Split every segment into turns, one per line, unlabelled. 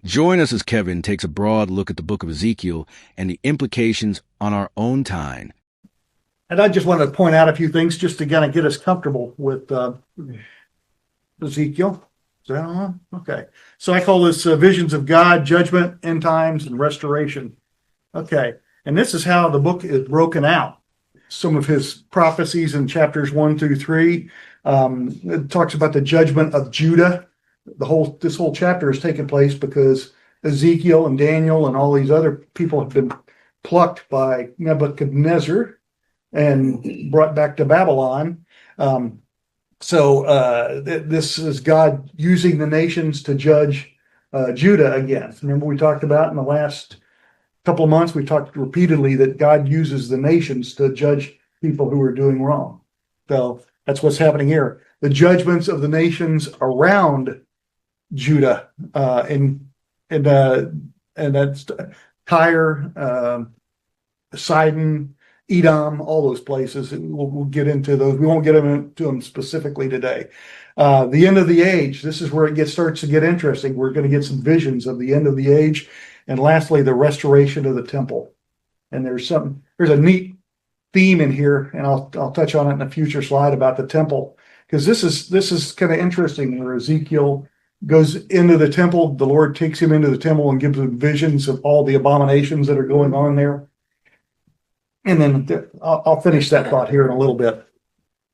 Join us as Kevin takes a broad look at the book of Ezekiel and the implications on our own time.
And I just wanted to point out a few things just to kind of get us comfortable with Ezekiel. Is that on? Okay. So I call this Visions of God, Judgment, End Times, and Restoration. Okay. And this is how the book is broken out. Some of his prophecies in chapters 1 through 3. It talks about the judgment of Judah. This whole chapter has taken place because Ezekiel and Daniel and all these other people have been plucked by Nebuchadnezzar and brought back to Babylon. This is God using the nations to judge Judah again. Remember, we talked about in the last couple of months, we talked repeatedly that God uses the nations to judge people who are doing wrong. So that's what's happening here. The judgments of the nations around Judah, and that's Tyre, Sidon, Edom, all those places. We'll get into those. We won't get into them specifically today. The end of the age. This is where it starts to get interesting. We're going to get some visions of the end of the age, and lastly, the restoration of the temple. And there's a neat theme in here, and I'll touch on it in a future slide about the temple, because this is kind of interesting where Ezekiel goes into the temple. The Lord takes him into the temple and gives him visions of all the abominations that are going on there. And then I'll finish that thought here in a little bit.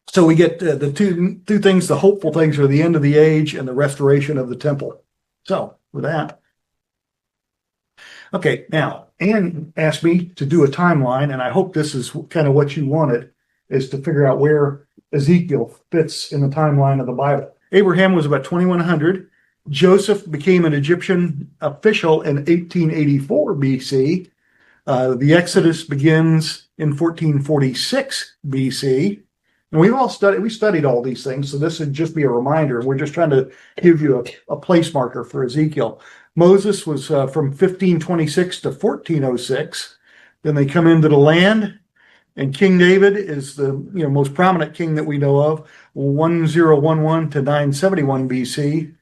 So we get the two things, the hopeful things are the end of the age and the restoration of the temple. So with that. Okay, now, Ann asked me to do a timeline, and I hope this is kind of what you wanted, is to figure out where Ezekiel fits in the timeline of the Bible. Abraham was about 2100. Joseph became an Egyptian official in 1884 BC. The Exodus begins in 1446 BC. And we studied all these things, so this would just be a reminder. We're just trying to give you a place marker for Ezekiel. Moses was from 1526 to 1406. Then they come into the land, and King David is the most prominent king that we know of, 1011 to 971 BC.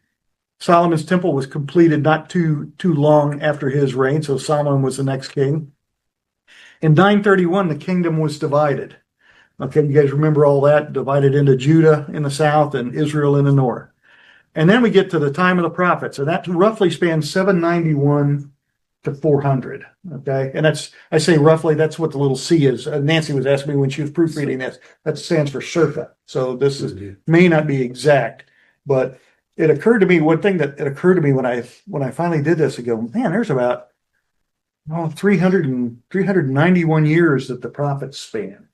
Solomon's temple was completed not too long after his reign, so Solomon was the next king. In 931, the kingdom was divided. Okay, you guys remember all that? Divided into Judah in the south and Israel in the north. And then we get to the time of the prophets, and that roughly spans 791 to 400. Okay, and I say roughly, that's what the little C is. Nancy was asking me when she was proofreading this. That stands for circa. So may not be exact, but it occurred to me, one thing that it occurred to me when I finally did this, I go, man, there's about 391 years that the prophets span.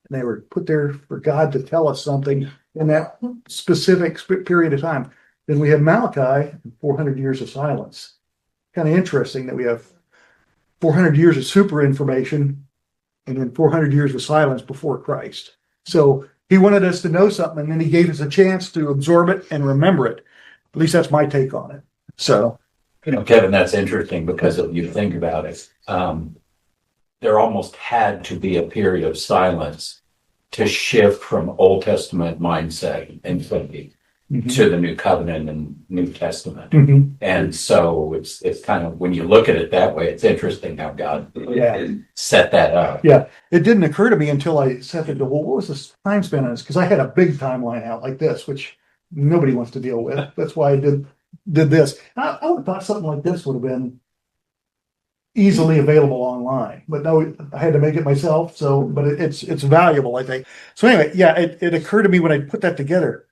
And they were put there for God to tell us something in that specific period of time. Then we have Malachi, 400 years of silence. Kind of interesting that we have 400 years of super information and then 400 years of silence before Christ. So he wanted us to know something, and then he gave us a chance to absorb it and remember it. At least that's my take on it. So,
Kevin, that's interesting because if you think about it, there almost had to be a period of silence to shift from Old Testament mindset and thinking to the New Covenant and New Testament.
Mm-hmm.
And so it's kind of, when you look at it that way, it's interesting how God set that up.
Yeah, it didn't occur to me until I sat there and go, well, what was this time span on this? Because I had a big timeline out like this, which nobody wants to deal with. That's why I did this. I would have thought something like this would have been easily available online, but no, I had to make it myself. So, but it's valuable, I think. So anyway, yeah, it occurred to me when I put that together.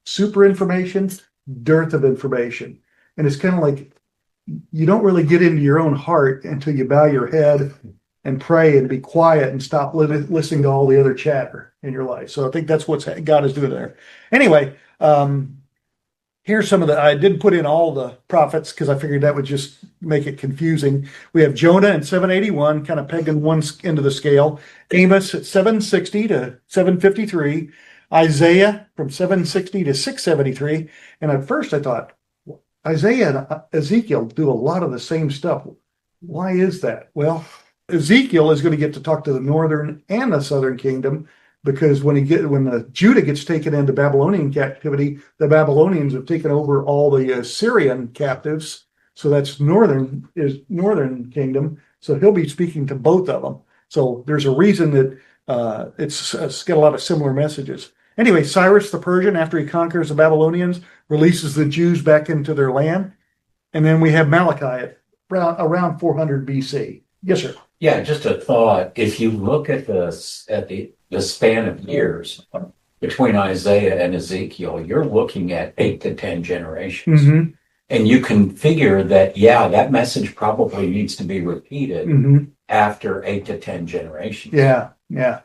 Super information, dearth of information. And it's kind of like you don't really get into your own heart until you bow your head and pray and be quiet and stop listening to all the other chatter in your life. So I think that's what God is doing there. Anyway, here's some of I didn't put in all the prophets because I figured that would just make it confusing. We have Jonah in 781, kind of pegging one end of the scale. Amos at 760 to 753. Isaiah from 760 to 673. And at first I thought, Isaiah and Ezekiel do a lot of the same stuff. Why is that? Well, Ezekiel is going to get to talk to the northern and the southern kingdom, because when Judah gets taken into Babylonian captivity, the Babylonians have taken over all the Syrian captives So that's northern kingdom. So he'll be speaking to both of them. So there's a reason that it's got a lot of similar messages. Anyway, Cyrus the Persian, after he conquers the Babylonians, releases the Jews back into their land. And then we have Malachi at around 400 BC. Yes, sir.
Yeah, just a thought. If you look at the span of years between Isaiah and Ezekiel, you're looking at 8 to 10 generations.
Mm-hmm.
And you can figure that, yeah, that message probably needs to be repeated
Mm-hmm.
after 8 to 10 generations.
Yeah, yeah.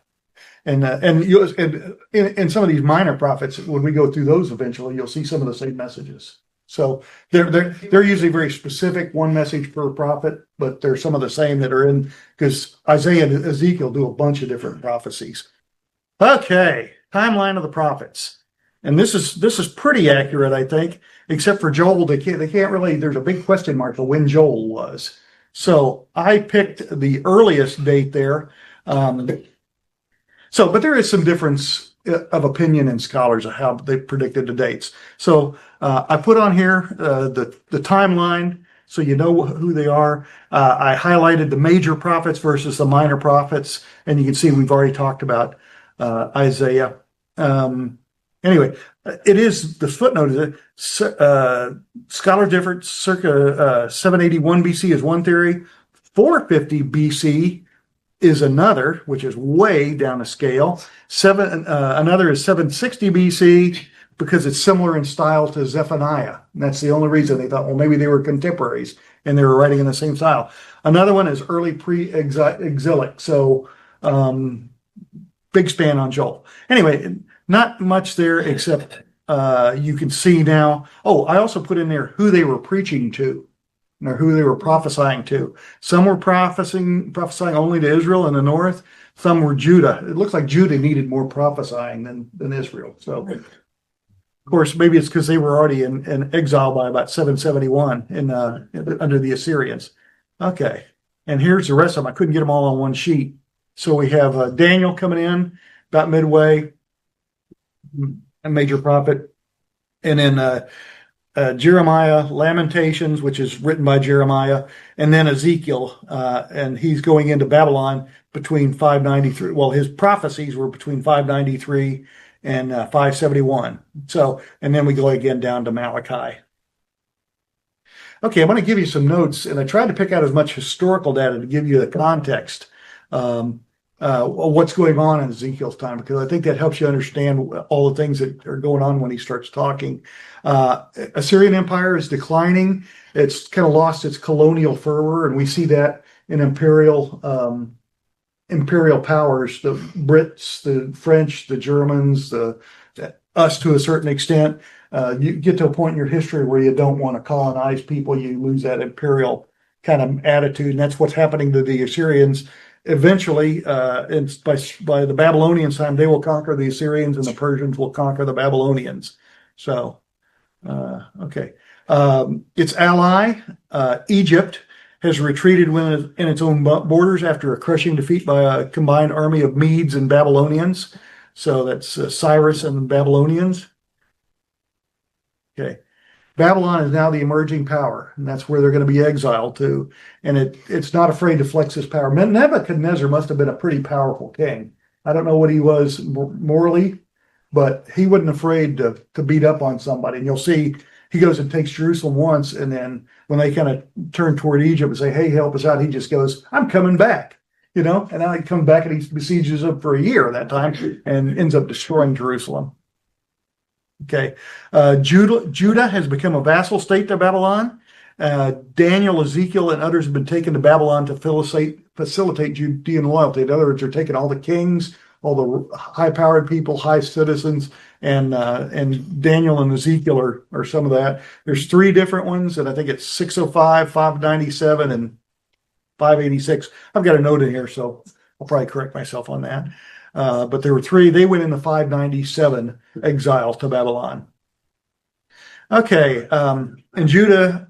And in some of these minor prophets, when we go through those eventually, you'll see some of the same messages. So they're usually very specific, one message per prophet, but there's some of the same that are in, because Isaiah and Ezekiel do a bunch of different prophecies. Okay, timeline of the prophets. And this is pretty accurate, I think, except for Joel. They can't really, there's a big question mark of when Joel was. So I picked the earliest date there. But there is some difference of opinion in scholars of how they predicted the dates. So I put on here the timeline so you know who they are. I highlighted the major prophets versus the minor prophets, and you can see we've already talked about Isaiah. Anyway, it is, the footnote is scholar difference circa 781 BC is one theory, 450 BC is another, which is way down the scale. Another is 760 BC because it's similar in style to Zephaniah. And that's the only reason they thought, well, maybe they were contemporaries and they were writing in the same style. Another one is early pre-exilic. So big span on Joel. Anyway, not much there except you can see now. Oh, I also put in there who they were preaching to, or who they were prophesying to. Some were prophesying only to Israel in the north. Some were Judah. It looks like Judah needed more prophesying than Israel. So, of course, maybe it's because they were already in exile by about 771 under the Assyrians. Okay, and here's the rest of them. I couldn't get them all on one sheet. So we have Daniel coming in about midway, a major prophet, and then Jeremiah, Lamentations, which is written by Jeremiah, and then Ezekiel, and he's going into Babylon between 593. Well, his prophecies were between 593 and 571. So, and then we go again down to Malachi. Okay, I'm going to give you some notes, and I tried to pick out as much historical data to give you the context. What's going on in Ezekiel's time, because I think that helps you understand all the things that are going on when he starts talking. Assyrian Empire is declining. It's kind of lost its colonial fervor, and we see that in imperial powers, the Brits, the French, the Germans, us to a certain extent. You get to a point in your history where you don't want to colonize people. You lose that imperial kind of attitude, and that's what's happening to the Assyrians. Eventually, by the Babylonian time, they will conquer the Assyrians, and the Persians will conquer the Babylonians. So, okay. Its ally, Egypt, has retreated in its own borders after a crushing defeat by a combined army of Medes and Babylonians. So that's Cyrus and Babylonians. Okay. Babylon is now the emerging power, and that's where they're going to be exiled to. And it's not afraid to flex its power. Nebuchadnezzar must have been a pretty powerful king. I don't know what he was morally, but he wasn't afraid to beat up on somebody. And you'll see he goes and takes Jerusalem once, and then when they kind of turn toward Egypt and say, hey, help us out, he just goes, I'm coming back. And now he comes back and he besieges them for a year that time and ends up destroying Jerusalem. Okay, Judah has become a vassal state to Babylon. Daniel, Ezekiel, and others have been taken to Babylon to facilitate Judean loyalty. In other words, they're taking all the kings, all the high-powered people, high citizens, and Daniel and Ezekiel are some of that. There's 3 different ones, and I think it's 605, 597, and 586. I've got a note in here, so I'll probably correct myself on that. But there were 3. They went in the 597 exile to Babylon. Okay, and Judah,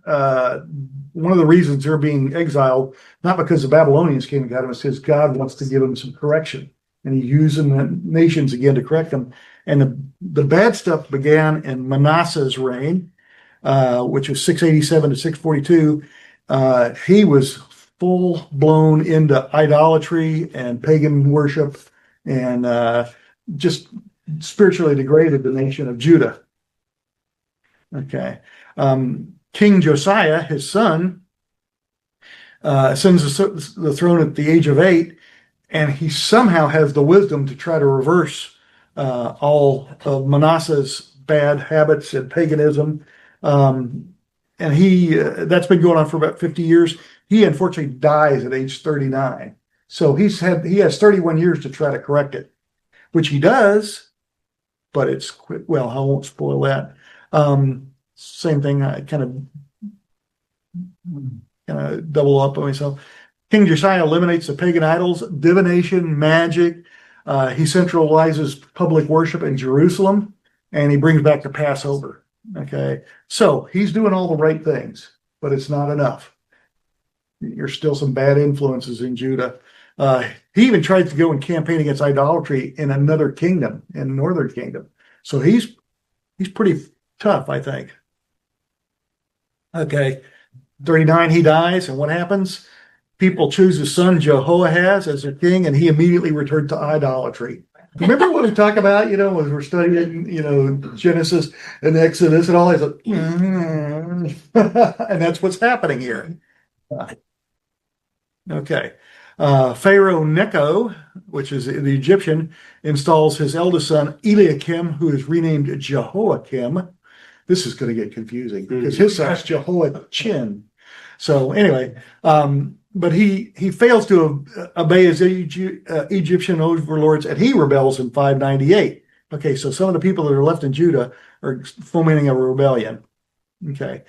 one of the reasons they're being exiled, not because the Babylonians came and got them, it's because God wants to give them some correction. And he's using the nations again to correct them. And the bad stuff began in Manasseh's reign. which was 687 to 642. He was full blown into idolatry and pagan worship, and just spiritually degraded the nation of Judah. Okay. King Josiah, his son, ascends the throne at the age of 8, and he somehow has the wisdom to try to reverse all of Manasseh's bad habits and paganism. And that's been going on for about 50 years. He unfortunately dies at age 39. So he has 31 years to try to correct it, which he does, but it's quick. Well, I won't spoil that. Same thing, I kind of double up on myself. King Josiah eliminates the pagan idols, divination, magic. He centralizes public worship in Jerusalem, and he brings back the Passover. Okay, so he's doing all the right things, but it's not enough. There's still some bad influences in Judah. He even tried to go and campaign against idolatry in another kingdom, in northern kingdom. So he's pretty tough, I think. Okay, 39, he dies, and what happens? People choose his son Jehoahaz as their king, and he immediately returned to idolatry. Remember what we talk about, when we're studying, Genesis and Exodus and all that? And that's what's happening here. Okay. Pharaoh Necho, which is the Egyptian, installs his eldest son Eliakim, who is renamed Jehoiakim. This is going to get confusing because his son's Jehoiachin. So anyway, but he fails to obey his Egyptian overlords, and he rebels in 598. Okay, so some of the people that are left in Judah are fomenting a rebellion. Okay.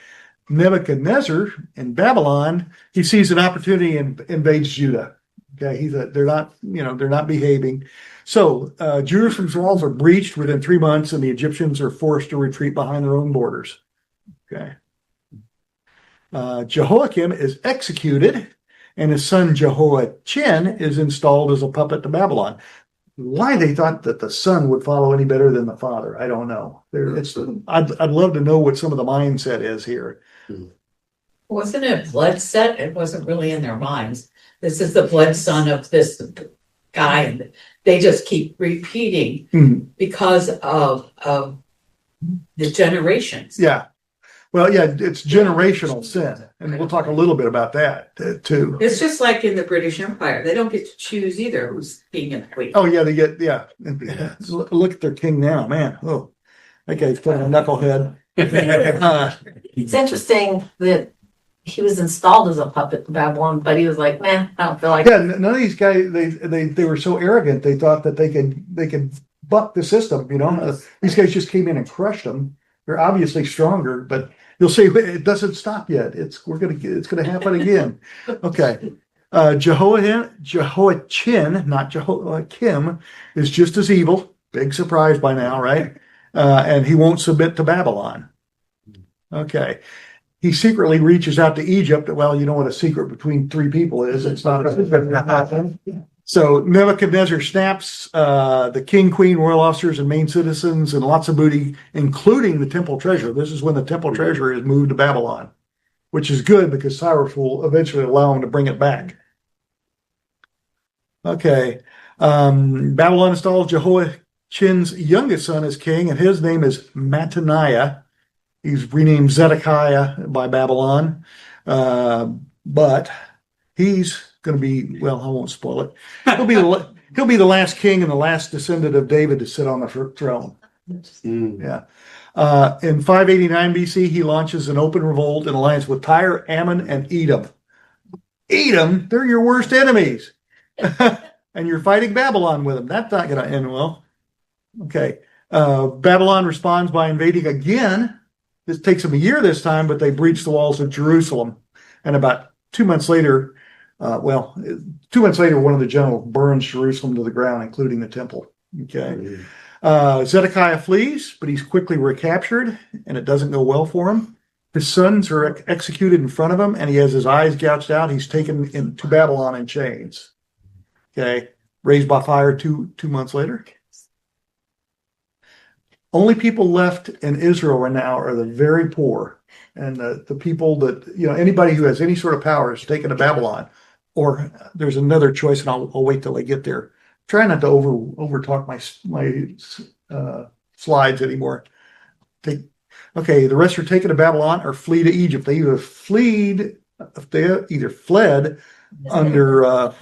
Nebuchadnezzar in Babylon, he sees an opportunity and invades Judah. Okay, they're not behaving. So Jerusalem's walls are breached within 3 months, and the Egyptians are forced to retreat behind their own borders. Okay. Jehoiakim is executed, and his son Jehoiachin is installed as a puppet to Babylon. Why they thought that the son would follow any better than the father, I don't know. I'd love to know what some of the mindset is here.
Wasn't it blood set? It wasn't really in their minds. This is the blood son of this guy, and they just keep repeating because of the generations.
Yeah. Well, yeah, it's generational sin, and we'll talk a little bit about that too.
It's just like in the British Empire; they don't get to choose either who's king and queen.
Oh yeah, they get Look at their king now, man. Oh, that guy's kind of a knucklehead.
It's interesting that he was installed as a puppet to Babylon, but he was like, "Man, I don't feel like."
Yeah, none of these guys they were so arrogant they thought that they could buck the system. These guys just came in and crushed them. They're obviously stronger, but you'll see it doesn't stop yet. It's gonna happen again. Okay. Jehoiachin, not Jehoiakim, is just as evil. Big surprise by now, right? And he won't submit to Babylon. Okay. He secretly reaches out to Egypt. Well, you know what a secret between 3 people is. It's not a secret. So Nebuchadnezzar snaps the king, queen, royal officers, and main citizens, and lots of booty, including the temple treasure. This is when the temple treasure is moved to Babylon, which is good because Cyrus will eventually allow him to bring it back. Okay. Babylon installs Jehoiachin's youngest son as king, and his name is Mattaniah. He's renamed Zedekiah by Babylon, but he's going to be, well, I won't spoil it. He'll be the last king and the last descendant of David to sit on the throne. Yeah. In 589 BC, he launches an open revolt in alliance with Tyre, Ammon, and Edom. Edom, they're your worst enemies. And you're fighting Babylon with them. That's not going to end well. Okay. Babylon responds by invading again. This takes them a year this time, but they breach the walls of Jerusalem. And about 2 months later, 2 months later, one of the generals burns Jerusalem to the ground, including the temple. Okay. Zedekiah flees, but he's quickly recaptured, and it doesn't go well for him. His sons are executed in front of him, and he has his eyes gouged out. He's taken into Babylon in chains. Okay. Raised by fire two months later. only people left in Israel right now are the very poor. And the people that, anybody who has any sort of power is taken to Babylon. Or there's another choice, and I'll wait till I get there. Try not to over talk my slides anymore. Okay, the rest are taken to Babylon or flee to Egypt. They either fled under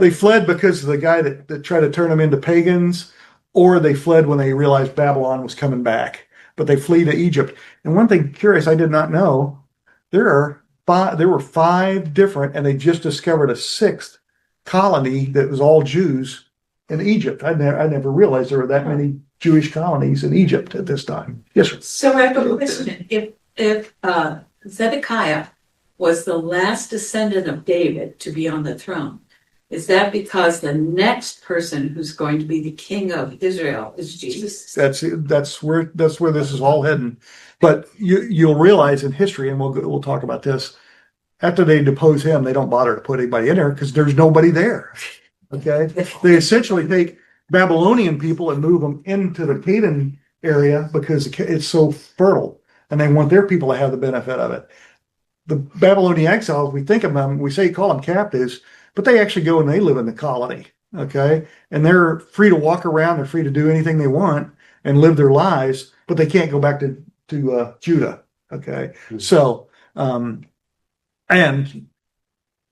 they fled because of the guy that tried to turn them into pagans, or they fled when they realized Babylon was coming back. But they flee to Egypt. And one thing curious I did not know, there were 5 different, and they just discovered a 6th colony that was all Jews in Egypt. I never realized there were that many Jewish colonies in Egypt at this time. Yes, sir.
So I have a question. If Zedekiah was the last descendant of David to be on the throne, is that because the next person who's going to be the king of Israel is Jesus?
That's where this is all heading. But you'll realize in history, and we'll talk about this, after they depose him, they don't bother to put anybody in there because there's nobody there. Okay, they essentially take Babylonian people and move them into the Canaan area because it's so fertile, and they want their people to have the benefit of it. The Babylonian exiles, we think of them, call them captives, but they actually go and they live in the colony. Okay, and they're free to walk around, they're free to do anything they want and live their lives, but they can't go back to Judah. Okay, so and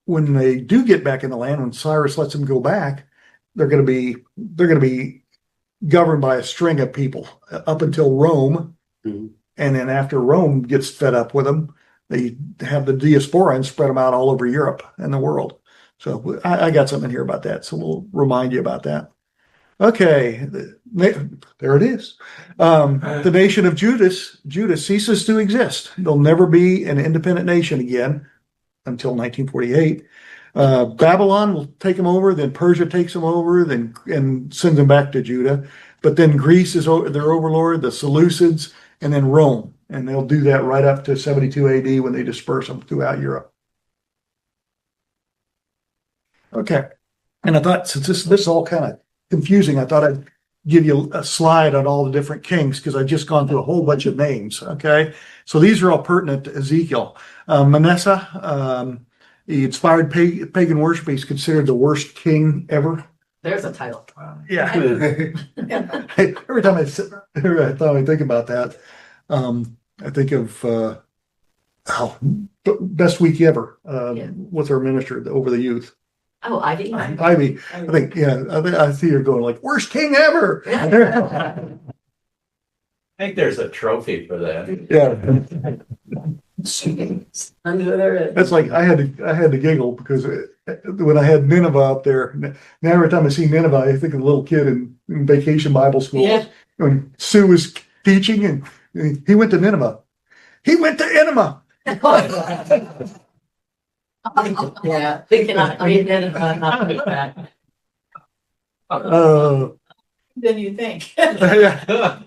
when they do get back in the land, when Cyrus lets them go back, they're going to be governed by a string of people up until Rome, and then after Rome gets fed up with them, they have the diaspora and spread them out all over Europe and the world. So I got something here about that, so we'll remind you about that. Okay, there it is. The nation of Judah ceases to exist. They'll never be an independent nation again until 1948. Babylon will take them over, then Persia takes them over, and sends them back to Judah. But then Greece is their overlord, the Seleucids, and then Rome. And they'll do that right up to 72 AD when they disperse them throughout Europe. Okay. And I thought, since this is all kind of confusing, I thought I'd give you a slide on all the different kings because I've just gone through a whole bunch of names. Okay. So these are all pertinent to Ezekiel. Manasseh, he inspired pagan worship. He's considered the worst king ever.
There's a title.
Yeah. Every time I think about that, I think of best week ever with our minister over the youth.
Oh, Ivy.
Ivy. I think, I see her going like, worst king ever.
I think there's a trophy for that.
Yeah.
Under there.
That's like I had to giggle because when I had Nineveh up there, now every time I see Nineveh, I think of the little kid in vacation Bible school.
Yeah.
When Sue was teaching and he went to Nineveh. He went to Nineveh.
Yeah, thinking not that.
Than you think.
Yeah.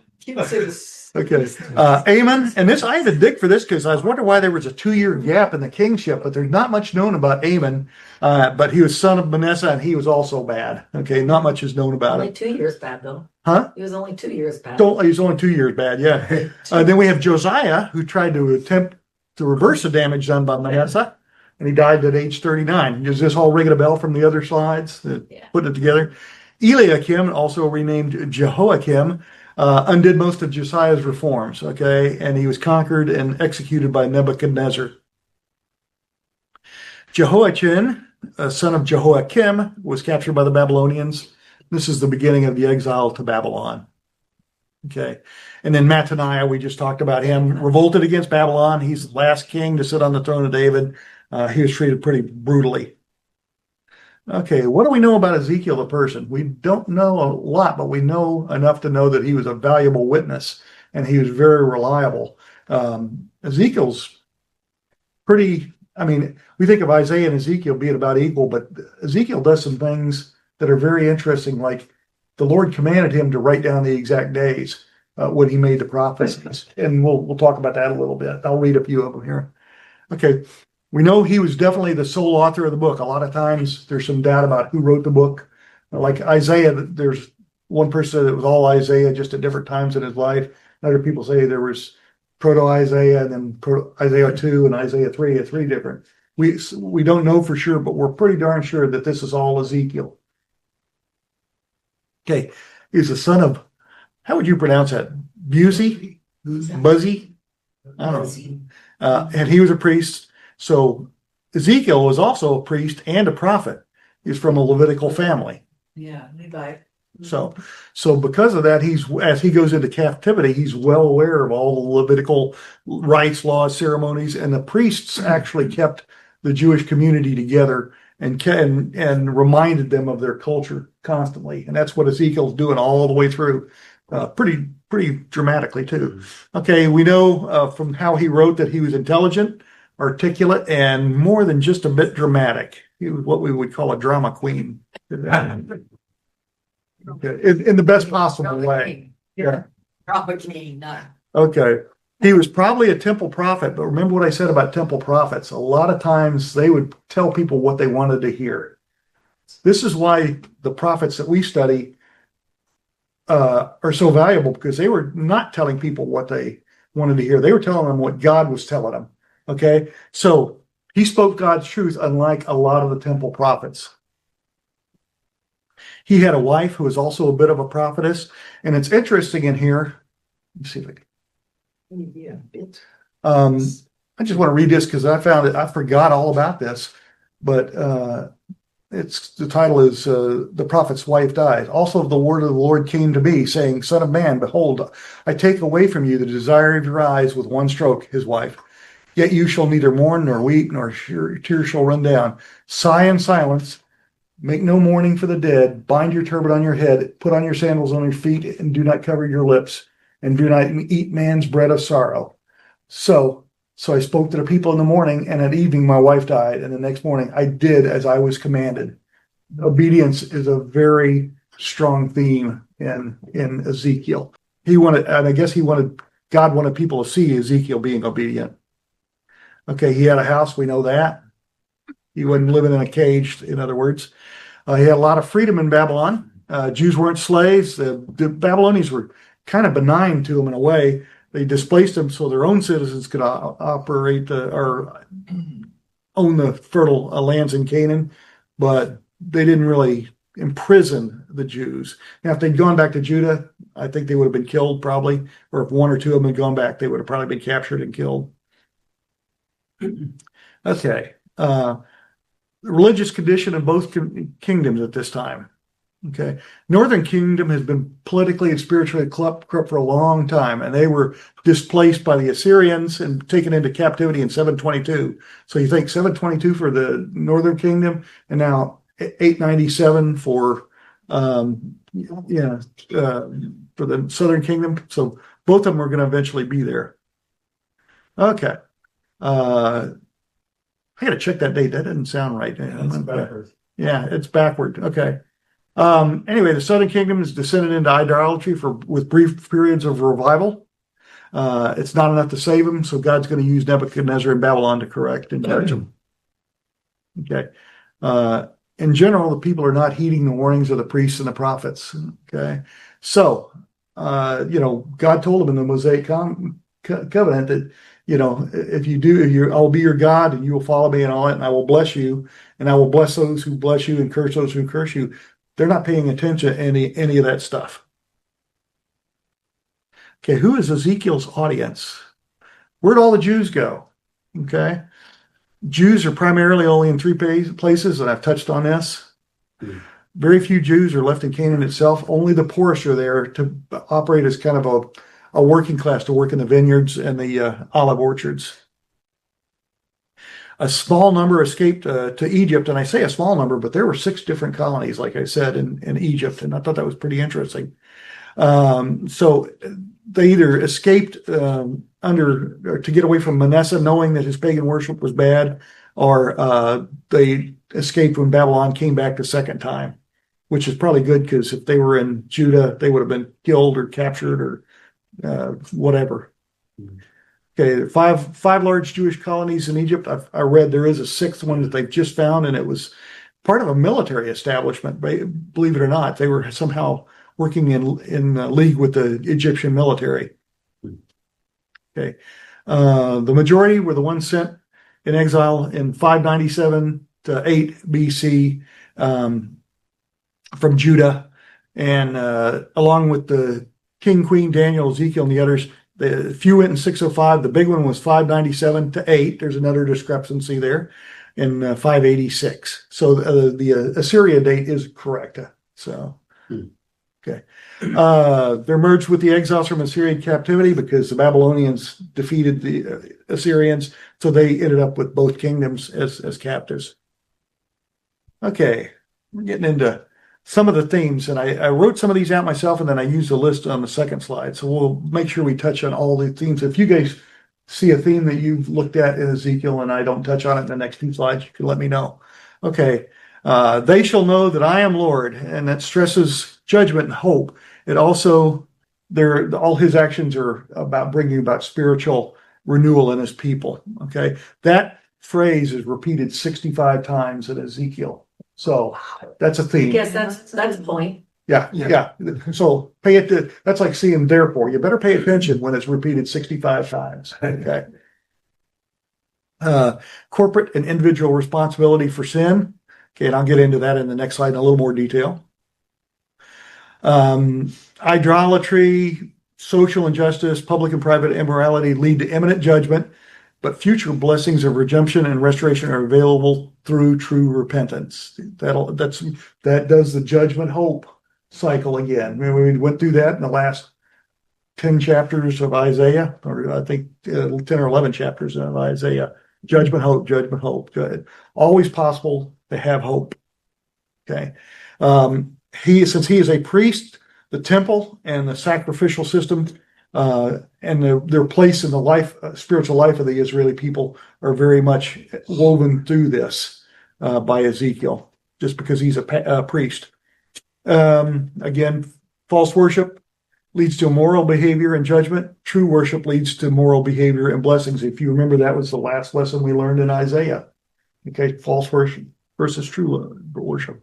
Okay. Amon, and this I had to dig for this because I was wondering why there was a 2-year gap in the kingship, but there's not much known about Amon. But he was son of Manasseh, and he was also bad. Okay, not much is known about
Only
him.
2 years bad though.
Huh?
He was only 2 years bad.
He was only 2 years bad. Yeah. Then we have Josiah, who tried to attempt to reverse the damage done by Manasseh, and he died at age 39. Is this all ringing a bell from the other slides? Putting it together. Eliakim, also renamed Jehoiakim, undid most of Josiah's reforms, okay, and he was conquered and executed by Nebuchadnezzar. Jehoiachin, son of Jehoiakim, was captured by the Babylonians. This is the beginning of the exile to Babylon. Okay, and then Mattaniah, we just talked about him, revolted against Babylon. He's the last king to sit on the throne of David. He was treated pretty brutally. Okay, what do we know about Ezekiel the person? We don't know a lot, but we know enough to know that he was a valuable witness and he was very reliable. Ezekiel's pretty, we think of Isaiah and Ezekiel being about equal, but Ezekiel does some things that are very interesting, like the Lord commanded him to write down the exact days when he made the prophecies. And we'll talk about that a little bit. I'll read a few of them here. Okay. We know he was definitely the sole author of the book. A lot of times there's some doubt about who wrote the book. Like Isaiah, there's One person said it was all Isaiah, just at different times in his life. Other people say there was proto-Isaiah and then Isaiah 2 and Isaiah 3, three different. We don't know for sure, but we're pretty darn sure that this is all Ezekiel. Okay, he's the son of, how would you pronounce that? Buzzy? Buzzy? I don't know. And he was a priest. So Ezekiel was also a priest and a prophet. He's from a Levitical family.
Yeah, Levi.
So because of that, as he goes into captivity, he's well aware of all the Levitical rites, laws, ceremonies, and the priests actually kept the Jewish community together and reminded them of their culture constantly. And that's what Ezekiel's doing all the way through, pretty dramatically too. Okay, we know from how he wrote that he was intelligent, articulate, and more than just a bit dramatic. He was what we would call a drama queen. Okay, in the best possible way. Yeah.
Propagating, not.
Okay. He was probably a temple prophet, but remember what I said about temple prophets. A lot of times they would tell people what they wanted to hear. This is why the prophets that we study are so valuable, because they were not telling people what they wanted to hear. They were telling them what God was telling them. Okay. So he spoke God's truth, unlike a lot of the temple prophets. He had a wife who was also a bit of a prophetess. And it's interesting in here. Let me see if I can.
Yeah.
I just want to read this because I found it. I forgot all about this, but the title is "The Prophet's Wife Died." Also, the word of the Lord came to me, saying, "Son of man, behold, I take away from you the desire of your eyes with one stroke." His wife. Yet you shall neither mourn nor weep, nor your tears shall run down. Sigh in silence. Make no mourning for the dead. Bind your turban on your head. Put on your sandals on your feet, and do not cover your lips. And do not eat man's bread of sorrow. So I spoke to the people in the morning, and at evening my wife died. And the next morning I did as I was commanded. Obedience is a very strong theme in Ezekiel. God wanted people to see Ezekiel being obedient. Okay, he had a house, we know that. He wasn't living in a cage, in other words. He had a lot of freedom in Babylon. Jews weren't slaves. The Babylonians were kind of benign to them in a way. They displaced them so their own citizens could operate or own the fertile lands in Canaan, but they didn't really imprison the Jews. Now, if they'd gone back to Judah, I think they would have been killed probably, or if one or two of them had gone back, they would have probably been captured and killed. Okay. The religious condition of both kingdoms at this time. Okay. Northern Kingdom has been politically and spiritually corrupt for a long time, and they were displaced by the Assyrians and taken into captivity in 722. So you think 722 for the Northern Kingdom, and now 897 for for the Southern Kingdom. So both of them are going to eventually be there. Okay. I got to check that date. That doesn't sound right.
It's backwards.
Yeah, it's backward. Okay. Anyway, the Southern Kingdom is descended into idolatry with brief periods of revival. It's not enough to save them, so God's going to use Nebuchadnezzar and Babylon to correct and judge them. Okay. In general, the people are not heeding the warnings of the priests and the prophets. Okay. So, God told them in the Mosaic covenant that, if you do, I will be your God and you will follow me and all that, and I will bless you, and I will bless those who bless you and curse those who curse you. They're not paying attention to any of that stuff. Okay, who is Ezekiel's audience? Where'd all the Jews go? Okay. Jews are primarily only in three places, and I've touched on this. Very few Jews are left in Canaan itself. Only the poorest are there to operate as kind of a working class, to work in the vineyards and the olive orchards. A small number escaped to Egypt, and I say a small number, but there were 6 different colonies, like I said, in Egypt, and I thought that was pretty interesting. So they either escaped or to get away from Manasseh, knowing that his pagan worship was bad, or they escaped when Babylon came back the second time, which is probably good, because if they were in Judah, they would have been killed or captured or whatever. Okay, five large Jewish colonies in Egypt. I read there is a 6th one that they've just found, and it was part of a military establishment. Believe it or not, they were somehow working in league with the Egyptian military. Okay. The majority were the ones sent in exile in 597 to 8 BC from Judah. And along with the king, queen, Daniel, Ezekiel, and the others, the few went in 605. The big one was 597 to 8. There's another discrepancy there in 586. So the Assyria date is correct. So, okay. They're merged with the exiles from Assyrian captivity because the Babylonians defeated the Assyrians. So they ended up with both kingdoms as captives. Okay. We're getting into some of the themes, and I wrote some of these out myself, and then I used a list on the second slide. So we'll make sure we touch on all the themes. If you guys see a theme that you've looked at in Ezekiel and I don't touch on it in the next 2 slides, you can let me know. Okay. They shall know that I am Lord, and that stresses judgment and hope. It also, all his actions are about bringing about spiritual renewal in his people. Okay. That phrase is repeated 65 times in Ezekiel. So that's a
I
theme.
guess that's the point.
Yeah. So pay it. That's like seeing therefore. You better pay attention when it's repeated 65 times. Okay. Corporate and individual responsibility for sin. Okay, and I'll get into that in the next slide in a little more detail. Idolatry, social injustice, public and private immorality lead to imminent judgment, but future blessings of redemption and restoration are available through true repentance. That does the judgment hope cycle again. We went through that in the last 10 chapters of Isaiah, or I think 10 or 11 chapters of Isaiah. Judgment, hope, judgment, hope. Good. Always possible to have hope. Okay. Since he is a priest, the temple and the sacrificial system and their place in the spiritual life of the Israeli people are very much woven through this by Ezekiel, just because he's a priest. Again, false worship leads to immoral behavior and judgment. True worship leads to moral behavior and blessings. If you remember, that was the last lesson we learned in Isaiah. Okay, false worship versus true worship.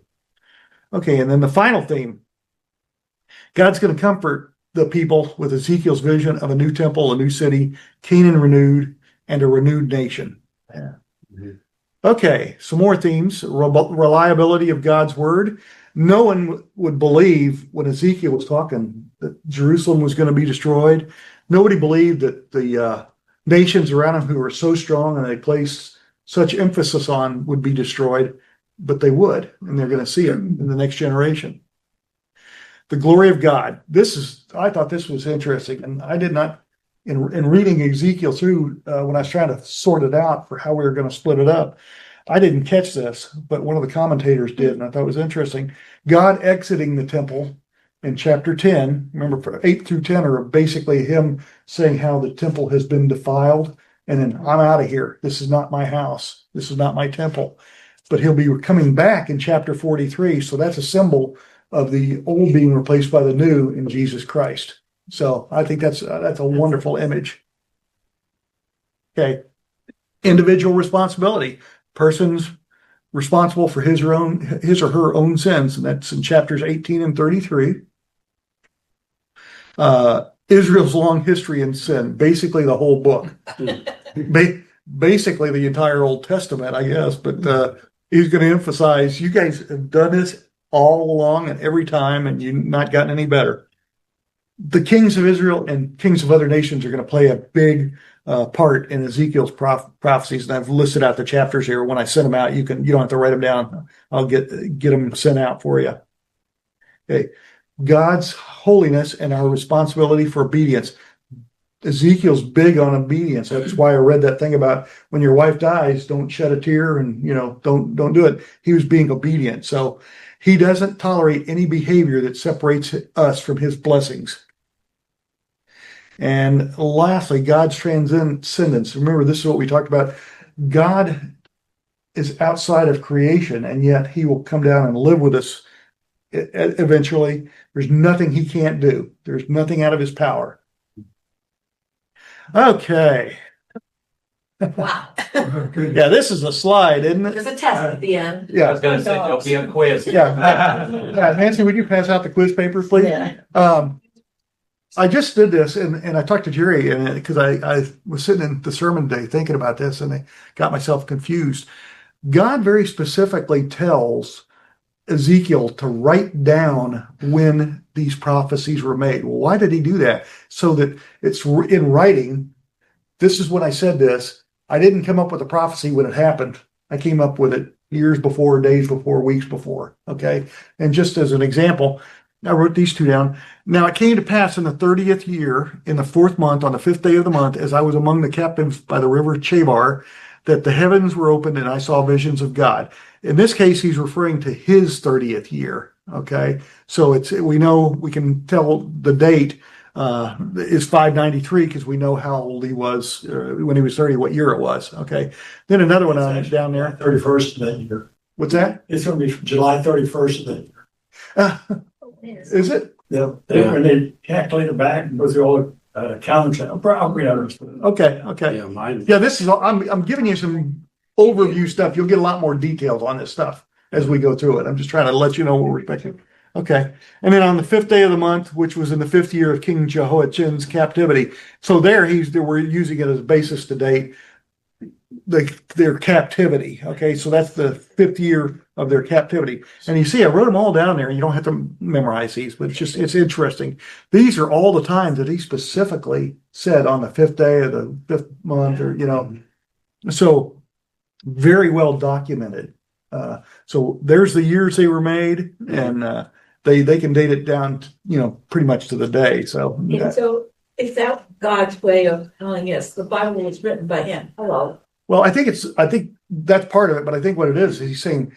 Okay, and then the final theme. God's going to comfort the people with Ezekiel's vision of a new temple, a new city, Canaan renewed, and a renewed nation. Yeah. Mm-hmm. Okay, some more themes. Reliability of God's word. No one would believe when Ezekiel was talking that Jerusalem was going to be destroyed. Nobody believed that the nations around him who were so strong and they placed such emphasis on would be destroyed, but they would, and they're going to see it in the next generation. The glory of God. I thought this was interesting, and I did not, in reading Ezekiel through when I was trying to sort it out for how we were going to split it up, I didn't catch this, but one of the commentators did, and I thought it was interesting. God exiting the temple in chapter 10, remember 8 through 10 are basically him saying how the temple has been defiled, and then I'm out of here. This is not my house. This is not my temple. But he'll be coming back in chapter 43, so that's a symbol of the old being replaced by the new in Jesus Christ. So I think that's a wonderful image. Okay. Individual responsibility. Person's responsible for his or her own sins, and that's in chapters 18 and 33. Israel's long history in sin, basically the whole book. Basically the entire Old Testament, I guess, but he's going to emphasize, you guys have done this all along and every time, and you've not gotten any better. The kings of Israel and kings of other nations are going to play a big part in Ezekiel's prophecies, and I've listed out the chapters here. When I send them out, you don't have to write them down. I'll get them sent out for you. Okay, God's holiness and our responsibility for obedience. Ezekiel's big on obedience. That's why I read that thing about when your wife dies, don't shed a tear and don't do it. He was being obedient, so he doesn't tolerate any behavior that separates us from his blessings. And lastly, God's transcendence. Remember, this is what we talked about. God is outside of creation, and yet he will come down and live with us eventually. There's nothing he can't do. There's nothing out of his power. Okay.
Wow.
Yeah, this is a slide, isn't it?
There's a test at the end.
I
Yeah.
was gonna say, there'll be a quiz.
Yeah. Nancy, would you pass out the quiz paper, please?
Yeah.
I just did this and I talked to Jerry and because I was sitting in the sermon day thinking about this and I got myself confused. God very specifically tells Ezekiel to write down when these prophecies were made. Well, why did he do that? So that it's in writing. This is when I said this. I didn't come up with a prophecy when it happened. I came up with it years before, days before, weeks before. Okay. And just as an example, I wrote these two down. Now it came to pass in the 30th year, in the 4th month, on the 5th day of the month, as I was among the captives by the river Chebar, that the heavens were opened and I saw visions of God. In this case, he's referring to his 30th year. Okay. So we know, we can tell the date is 593 because we know how old he was when he was 30, what year it was. Okay. Then another one down there.
31st of that year.
What's that?
It's going to be July 31st of that year.
Is it?
Yeah. When they calculate it back and go through all the counts, probably
Okay. Okay.
Yeah, mine.
Yeah, this is, I'm giving you some overview stuff. You'll get a lot more details on this stuff as we go through it. I'm just trying to let you know what we're expecting. Okay. And then on the 5th day of the month, which was in the 5th year of King Jehoiachin's captivity. So we're using it as a basis to date their captivity. Okay. So that's the 5th year of their captivity. And you see, I wrote them all down there. You don't have to memorize these, but it's interesting. These are all the times that he specifically said on the 5th day of the 5th month or, so very well documented. So there's the years they were made and, they can date it down, pretty much to the day. So,
And so is that God's way of telling us the Bible was written by him? Hello.
well, I think that's part of it, but I think what it is he's saying,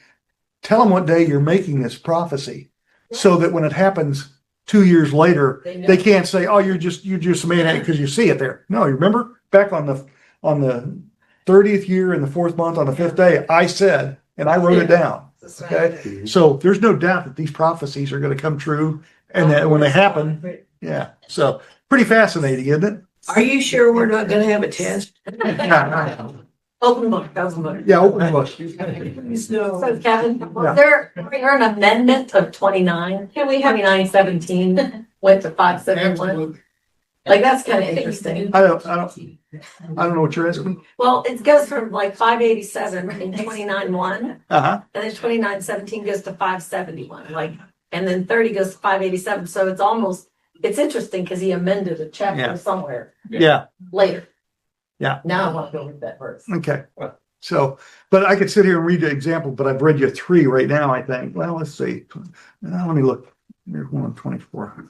tell them what day you're making this prophecy so that when it happens 2 years later, they can't say, oh, you're just saying it because you see it there. No, you remember back on the 30th year in the 4th month on the 5th day, I said, and I wrote it down. Okay. So there's no doubt that these prophecies are going to come true. And that when they happen, yeah. So pretty fascinating, isn't it?
Are you sure we're not gonna have a test?
Open book, open book.
Yeah, open book.
So Kevin, was there an amendment of 29? Can we have 2917 went to 571? Like, that's kind of interesting.
I don't know what you're asking.
Well, it goes from like 587 in 29:1,
Uh-huh.
and then 2917 goes to 571, and then 30 goes to 587. So it's interesting because he amended a chapter
Yeah.
somewhere
Yeah.
later.
Yeah.
Now I want to go read that verse.
Okay. So, but I could sit here and read the example, but I've read you 3 right now, I think. Well, let's see. Let me look. There's 124.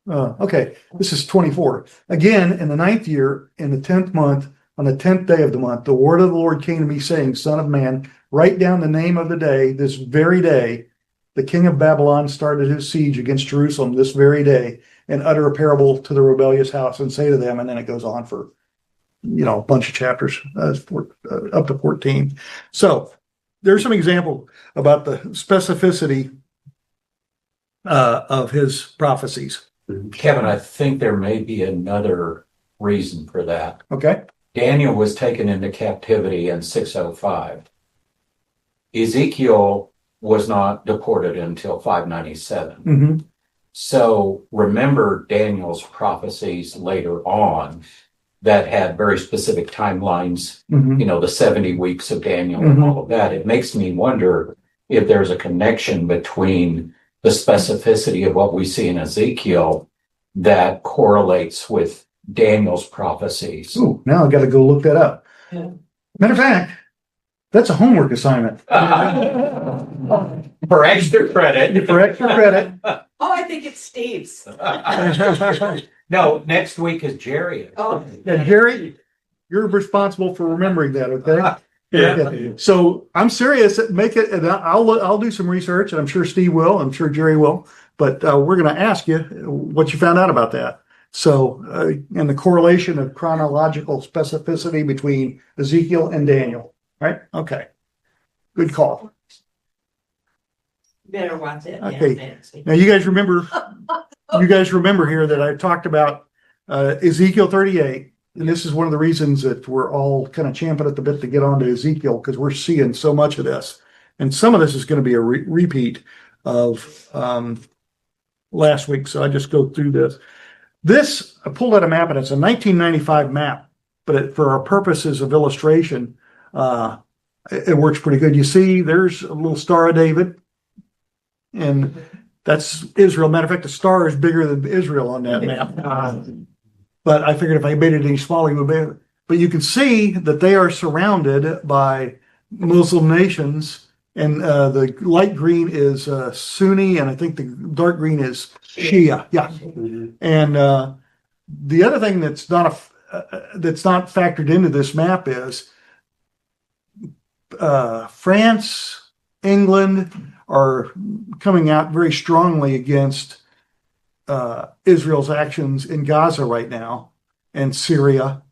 Okay, this is 24. Again, in the 9th year, in the 10th month, on the 10th day of the month, the word of the Lord came to me saying, Son of man, write down the name of the day, this very day, the king of Babylon started his siege against Jerusalem this very day, and utter a parable to the rebellious house and say to them, and then it goes on for, a bunch of chapters, up to 14. So there's some example about the specificity of his prophecies.
Kevin, I think there may be another reason for that.
Okay.
Daniel was taken into captivity in 605. Ezekiel was not deported until 597.
Mm-hmm.
So remember Daniel's prophecies later on that had very specific timelines,
Mm-hmm.
the 70 weeks of Daniel and all of that. It makes me wonder if there's a connection between the specificity of what we see in Ezekiel that correlates with Daniel's prophecies.
Ooh, now I got to go look that up.
Yeah.
Matter of fact, that's a homework assignment.
For extra credit.
For extra credit.
Oh, I think it's Steve's.
No, next week is Jerry.
Oh.
And Jerry, you're responsible for remembering that, okay?
Yeah.
So I'm serious. Make it, and I'll do some research, and I'm sure Steve will. I'm sure Jerry will. But we're going to ask you what you found out about that. So, and the correlation of chronological specificity between Ezekiel and Daniel, right? Okay, good call.
Better watch it.
Okay.
Nancy.
Now you guys remember here that I talked about Ezekiel 38 And this is one of the reasons that we're all kind of champing at the bit to get onto Ezekiel, because we're seeing so much of this. And some of this is going to be a repeat of last week. So I just go through this. This, I pulled out a map, and it's a 1995 map, but for our purposes of illustration, it works pretty good. You see, there's a little Star of David, and that's Israel. Matter of fact, the star is bigger than Israel on that map. But I figured if I made it any smaller, it would be. But you can see that they are surrounded by Muslim nations, and the light green is Sunni, and I think the dark green is Shia. Yeah. And the other thing that's not factored into this map is France, England are coming out very strongly against Israel's actions in Gaza right now and Syria.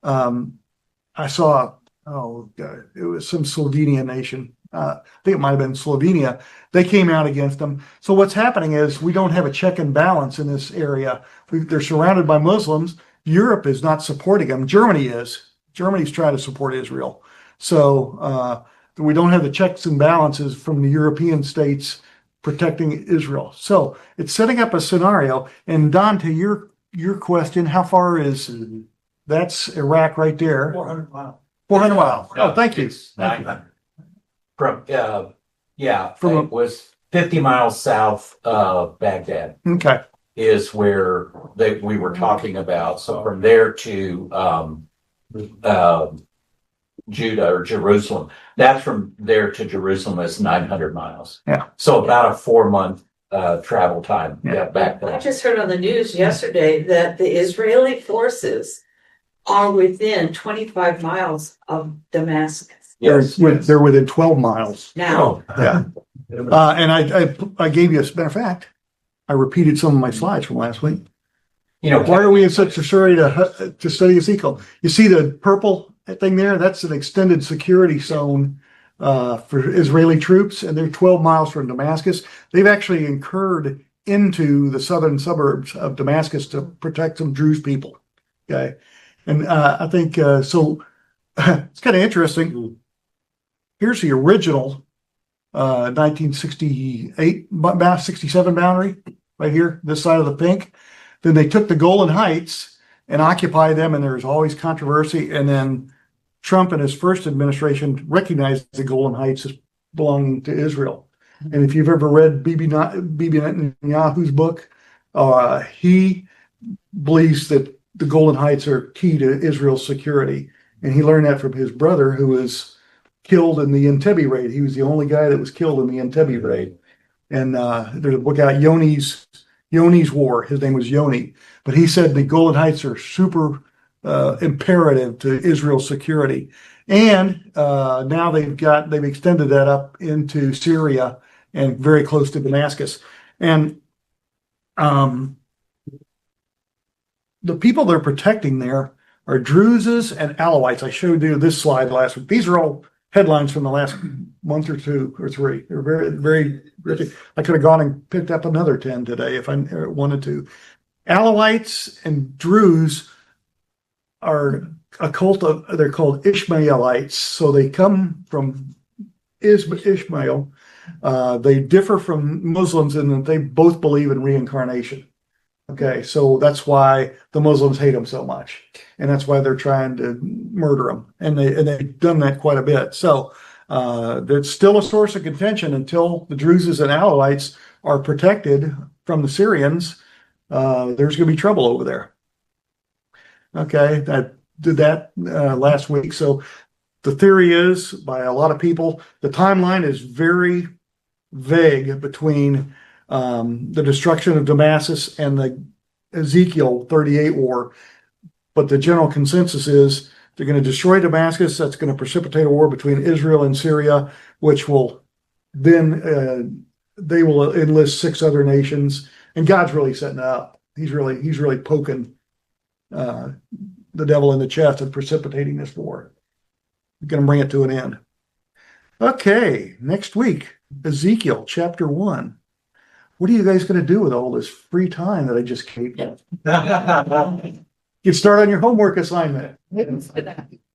I saw, it was some Slovenian nation. I think it might have been Slovenia. They came out against them. So what's happening is we don't have a check and balance in this area. They're surrounded by Muslims. Europe is not supporting them. Germany is. Germany's trying to support Israel. So we don't have the checks and balances from the European states protecting Israel. So it's setting up a scenario. And Don, to your question, how far is that's Iraq right there?
400 miles.
400 miles.
No,
Oh, thank you.
it's 900. From,
From
it was 50 miles south of Baghdad
Okay.
is where we were talking about. So from there to Judah or Jerusalem, that's from there to Jerusalem is 900 miles.
Yeah.
So about a 4-month travel time.
Yeah.
Yeah, back
I
then.
just heard on the news yesterday that the Israeli forces are within 25 miles of Damascus
Yes.
They're within 12 miles.
now.
Yeah. And I gave you, as a matter of fact, I repeated some of my slides from last week.
You know,
Why are we in such a hurry to study Ezekiel? You see the purple thing there? That's an extended security zone for Israeli troops, and they're 12 miles from Damascus. They've actually incurred into the southern suburbs of Damascus to protect some Druze people. Okay. And I think so. It's kind of interesting. Here's the original 1968, 67 boundary right here, this side of the pink. Then they took the Golan Heights and occupied them, and there was always controversy. And then Trump and his first administration recognized the Golan Heights as belonging to Israel. And if you've ever read Bibi Netanyahu's book, he believes that the Golan Heights are key to Israel's security. And he learned that from his brother, who was killed in the Entebbe raid. He was the only guy that was killed in the Entebbe raid. And there's a book out, Yoni's War. His name was Yoni. But he said the Golan Heights are super imperative to Israel's security. And now they've extended that up into Syria and very close to Damascus. And the people they're protecting there are Druzes and Alawites. I showed you this slide last week. These are all headlines from the last month or 2 or 3. They're very, very rich. I could have gone and picked up another 10 today if I wanted to. Alawites and Druze are a cult of, they're called Ishmaelites. So they come from Ishmael. They differ from Muslims in that they both believe in reincarnation. Okay, so that's why the Muslims hate them so much, and that's why they're trying to murder them, and they've done that quite a bit. So there's still a source of contention until the Druzes and Alawites are protected from the Syrians. There's going to be trouble over there. Okay, I did that last week. So the theory is, by a lot of people, the timeline is very vague between the destruction of Damascus and the Ezekiel 38 war. But the general consensus is they're going to destroy Damascus. That's going to precipitate a war between Israel and Syria, which will then they will enlist 6 other nations. And God's really setting it up. He's really poking the devil in the chest and precipitating this war. We're going to bring it to an end. Okay, next week, Ezekiel chapter 1. What are you guys going to do with all this free time that I just gave you? Get started on your homework assignment.